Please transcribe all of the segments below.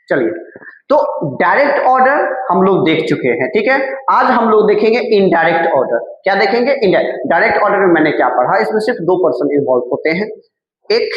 चलिए, तो direct order हम लोग देख चुके हैं, ठीक है। आज हम लोग देखेंगे इनडायरेक्ट ऑर्डर। क्या देखेंगे? इनडायरेक्ट। डायरेक्ट ऑर्डर में मैंने क्या पढ़ा, इसमें सिर्फ दो पर्सन इन्वॉल्व होते हैं, एक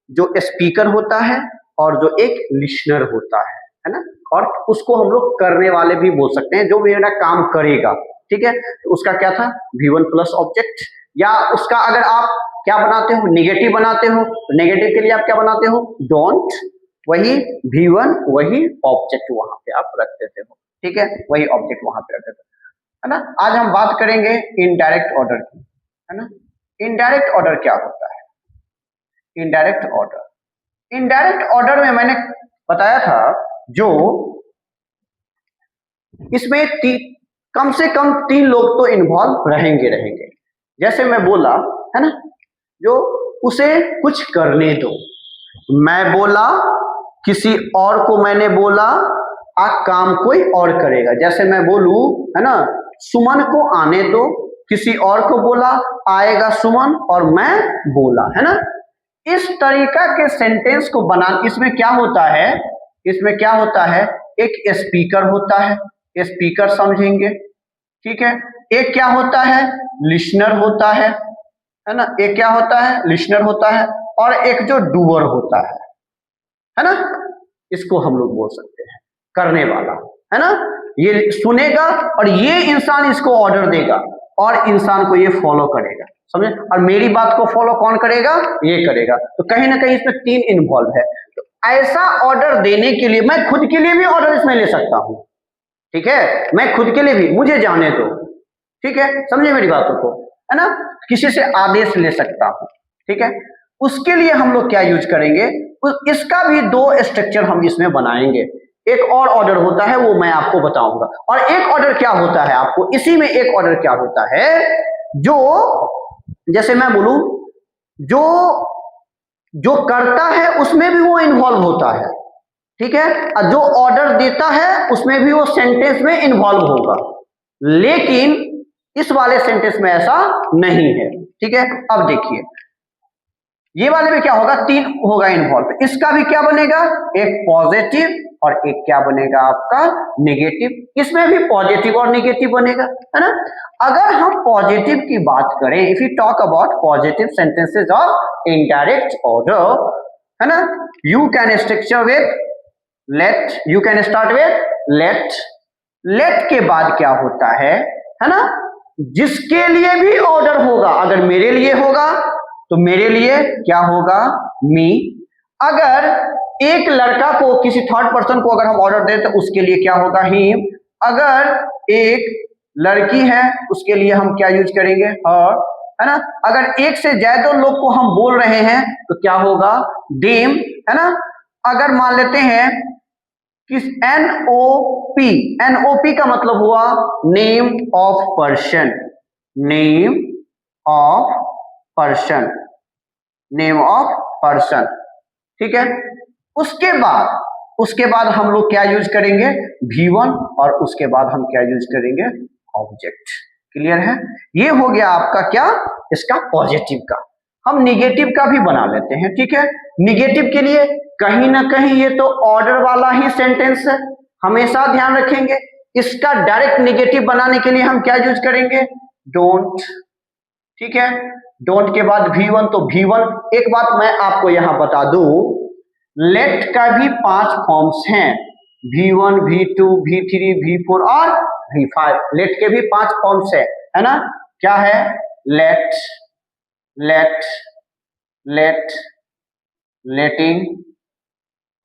जो स्पीकर होता है और जो एक लिसनर होता है ना। और उसको हम लोग करने वाले भी बोल सकते हैं, जो मेरा काम करेगा, ठीक है। तो उसका क्या था, V1 प्लस ऑब्जेक्ट, या उसका अगर आप क्या बनाते हो, नेगेटिव बनाते हो, तो नेगेटिव के लिए आप क्या बनाते हो, डोंट, वही V1 वही ऑब्जेक्ट वहां पे आप रख देते हो, ठीक है, वही ऑब्जेक्ट वहां पे रख देते हो, है ना। आज हम बात करेंगे इनडायरेक्ट ऑर्डर की, है ना। इनडायरेक्ट ऑर्डर क्या होता है? इनडायरेक्ट ऑर्डर, इनडायरेक्ट ऑर्डर में मैंने बताया था, जो इसमें कम से कम 3 लोग तो इन्वॉल्व रहेंगे। जैसे मैं बोला, है ना, जो उसे कुछ करने दो, मैं बोला, किसी और को मैंने बोला, काम कोई और करेगा। जैसे मैं बोलूं, है ना, सुमन को आने दो, किसी और को बोला, आएगा सुमन, और मैं बोला, है ना। इस तरीका के सेंटेंस को बना, इसमें क्या होता है, इसमें क्या होता है, एक स्पीकर होता है, स्पीकर समझेंगे, ठीक है। एक क्या होता है, लिसनर होता है ना। एक क्या होता है, लिसनर होता है, और एक जो डूअर होता है ना, इसको हम लोग बोल सकते हैं करने वाला, है ना। ये सुनेगा और ये इंसान इसको ऑर्डर देगा और इंसान को ये फॉलो करेगा, समझे। और मेरी बात को फॉलो कौन करेगा, ये करेगा। तो कहीं ना कहीं इसमें 3 इन्वॉल्व है। तो ऐसा ऑर्डर देने के लिए मैं खुद के लिए भी ऑर्डर इसमें ले सकता हूं, ठीक है, मैं खुद के लिए भी, मुझे जाने दो, ठीक है, समझे मेरी बातों को, है ना। किसी से आदेश ले सकता हूं, ठीक है। उसके लिए हम लोग क्या यूज करेंगे, इसका भी 2 स्ट्रक्चर हम इसमें बनाएंगे। एक और ऑर्डर होता है, वो मैं आपको बताऊंगा। और एक ऑर्डर क्या होता है, आपको इसी में एक ऑर्डर क्या होता है, जो जैसे मैं बोलूं, जो करता है उसमें भी वो इन्वॉल्व होता है, ठीक है, और जो ऑर्डर देता है उसमें भी वो सेंटेंस में इन्वॉल्व होगा। लेकिन इस वाले सेंटेंस में ऐसा नहीं है, ठीक है। अब देखिए, ये वाले में क्या होगा, 3 होगा इन्वॉल्व। इसका भी क्या बनेगा, एक पॉजिटिव और एक क्या बनेगा आपका नेगेटिव। इसमें भी पॉजिटिव और नेगेटिव बनेगा, है ना। अगर हम पॉजिटिव की बात करें, if you talk about positive sentences of indirect order, है ना, you can structure with let, you can start with let. Let के बाद क्या होता है ना, जिसके लिए भी ऑर्डर होगा, अगर मेरे लिए होगा तो मेरे लिए क्या होगा, मी। अगर एक लड़का को, किसी थर्ड पर्सन को अगर हम ऑर्डर दें तो उसके लिए क्या होगा, हिम। अगर एक लड़की है उसके लिए हम क्या यूज करेंगे, हर, है ना। अगर एक से ज्यादा लोग को हम बोल रहे हैं तो क्या होगा, देम, है ना। अगर मान लेते हैं कि NOP, NOP का मतलब हुआ name of person, name of person, name of person, ठीक है। उसके बाद हम लोग क्या यूज करेंगे, V1, और उसके बाद हम क्या यूज करेंगे, ऑब्जेक्ट। क्लियर है? ये हो गया आपका क्या, इसका पॉजिटिव का। हम निगेटिव का भी बना लेते हैं, ठीक है। निगेटिव के लिए कहीं ना कहीं ये तो ऑर्डर वाला ही सेंटेंस है, हमेशा ध्यान रखेंगे। इसका डायरेक्ट निगेटिव बनाने के लिए हम क्या यूज करेंगे, डोंट, ठीक है। डोंट के बाद V1, तो V1, एक बात मैं आपको यहां बता दूं, लेट का भी 5 फॉर्म्स हैं, V1, V2, V3, V4 और V5। लेट के भी 5 फॉर्म्स है ना। क्या है, लेट, लेट, लेट, लेटिंग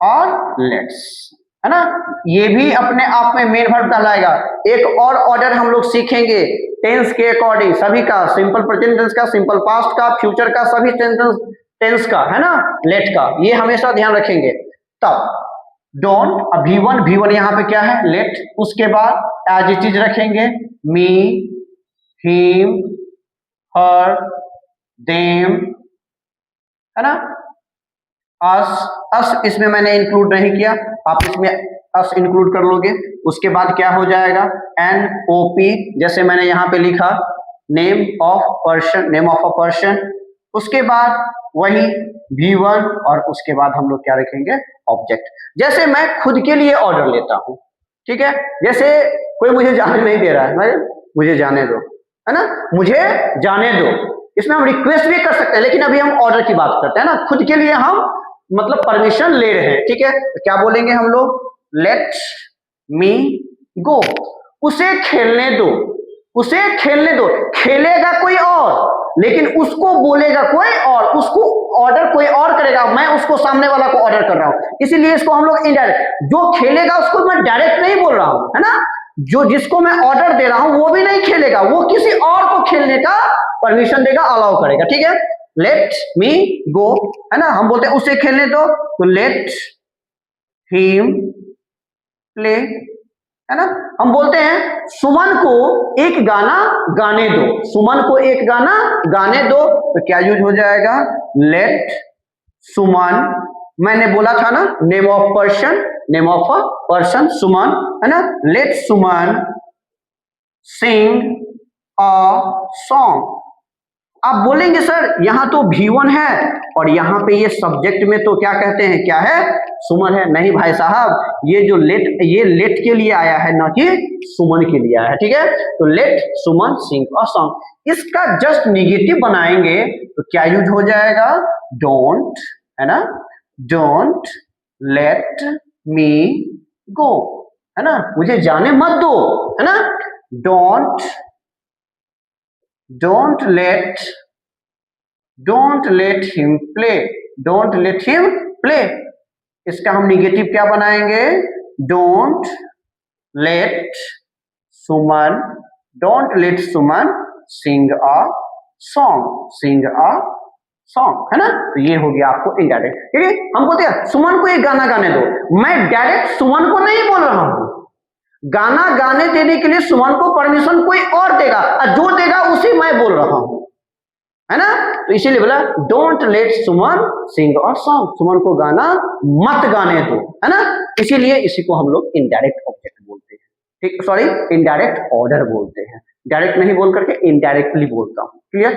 और लेट्स, है ना। ये भी अपने आप में मेन वर्ब कहलाएगा। एक और ऑर्डर हम लोग सीखेंगे टेंस के अकॉर्डिंग, सभी का, सिंपल प्रेजेंट टेंस का, सिंपल पास्ट का, फ्यूचर का, सभी टेंस का, है ना, लेट का, ये हमेशा ध्यान रखेंगे। तब डोंट, V1 यहाँ पे क्या है, लेट। उसके बाद एज इट इज रखेंगे, मी, हिम, हर, देम, है ना। अस इसमें मैंने इंक्लूड नहीं किया, आप इसमें अस इंक्लूड कर लोगे। उसके बाद क्या हो जाएगा, NOP, जैसे मैंने यहाँ पे लिखा, name of person, name of a person. उसके बाद वही V1 और उसके बाद हम लोग क्या रखेंगे ऑब्जेक्ट। जैसे मैं खुद के लिए ऑर्डर लेता हूं, ठीक है, जैसे कोई मुझे जाने नहीं दे रहा है, भाई मुझे जाने दो, है ना, मुझे जाने दो, इसमें हम रिक्वेस्ट भी कर सकते हैं, लेकिन अभी हम ऑर्डर की बात करते हैं ना, खुद के लिए हम मतलब परमिशन ले रहे हैं, ठीक है, तो क्या बोलेंगे हम लोग, लेट मी गो, उसे खेलने दो, उसे खेलने दो, खेलेगा कोई और लेकिन उसको बोलेगा कोई और, उसको ऑर्डर कोई और करेगा, मैं उसको सामने वाला को ऑर्डर कर रहा हूं, इसीलिए इसको हम लोग इनडायरेक्ट, जो खेलेगा उसको मैं डायरेक्ट नहीं बोल रहा हूं, है ना, जो जिसको मैं ऑर्डर दे रहा हूं वो भी नहीं खेलेगा, वो किसी और को खेलने का परमिशन देगा, अलाउ करेगा, ठीक है, लेट मी गो, है ना, हम बोलते हैं उसे खेलने दो, तो लेट हिम प्ले, है ना, हम बोलते हैं सुमन को एक गाना गाने दो, सुमन को एक गाना गाने दो, तो क्या यूज हो जाएगा, लेट सुमन, मैंने बोला था ना name of person, name of a person Suman, है ना, late Suman sing a song. आप बोलेंगे सर यहां तो V1 है और यहां पे ये सब्जेक्ट में तो क्या कहते हैं, क्या है, सुमन है, नहीं भाई साहब, ये जो लेट, ये लेट के लिए आया है ना कि सुमन के लिए आया है, ठीक है, तो let Suman sing a song, इसका जस्ट निगेटिव बनाएंगे तो क्या यूज हो जाएगा, डोंट, है ना, डोंट लेट मी गो, है ना, मुझे जाने मत दो, है ना, don't let him play, don't let him play, इसका हम निगेटिव क्या बनाएंगे, don't let Suman sing a song, है ना, तो ये हो गया आपको इनडायरेक्ट, ठीक है, हम बोलते हैं सुमन को एक गाना गाने दो, मैं डायरेक्ट सुमन को नहीं बोल रहा हूं, गाना गाने देने के लिए सुमन को परमिशन कोई और देगा, और जो देगा उसी मैं बोल रहा हूं, है ना, तो इसीलिए बोला डोंट लेट सुमन सिंग और सॉन्ग, सुमन को गाना मत गाने दो, है ना, इसीलिए इसी को हम लोग इनडायरेक्ट ऑब्जेक्ट बोलते हैं, ठीक, सॉरी इनडायरेक्ट ऑर्डर बोलते हैं, डायरेक्ट नहीं बोल करके इनडायरेक्टली बोलता हूं, क्लियर।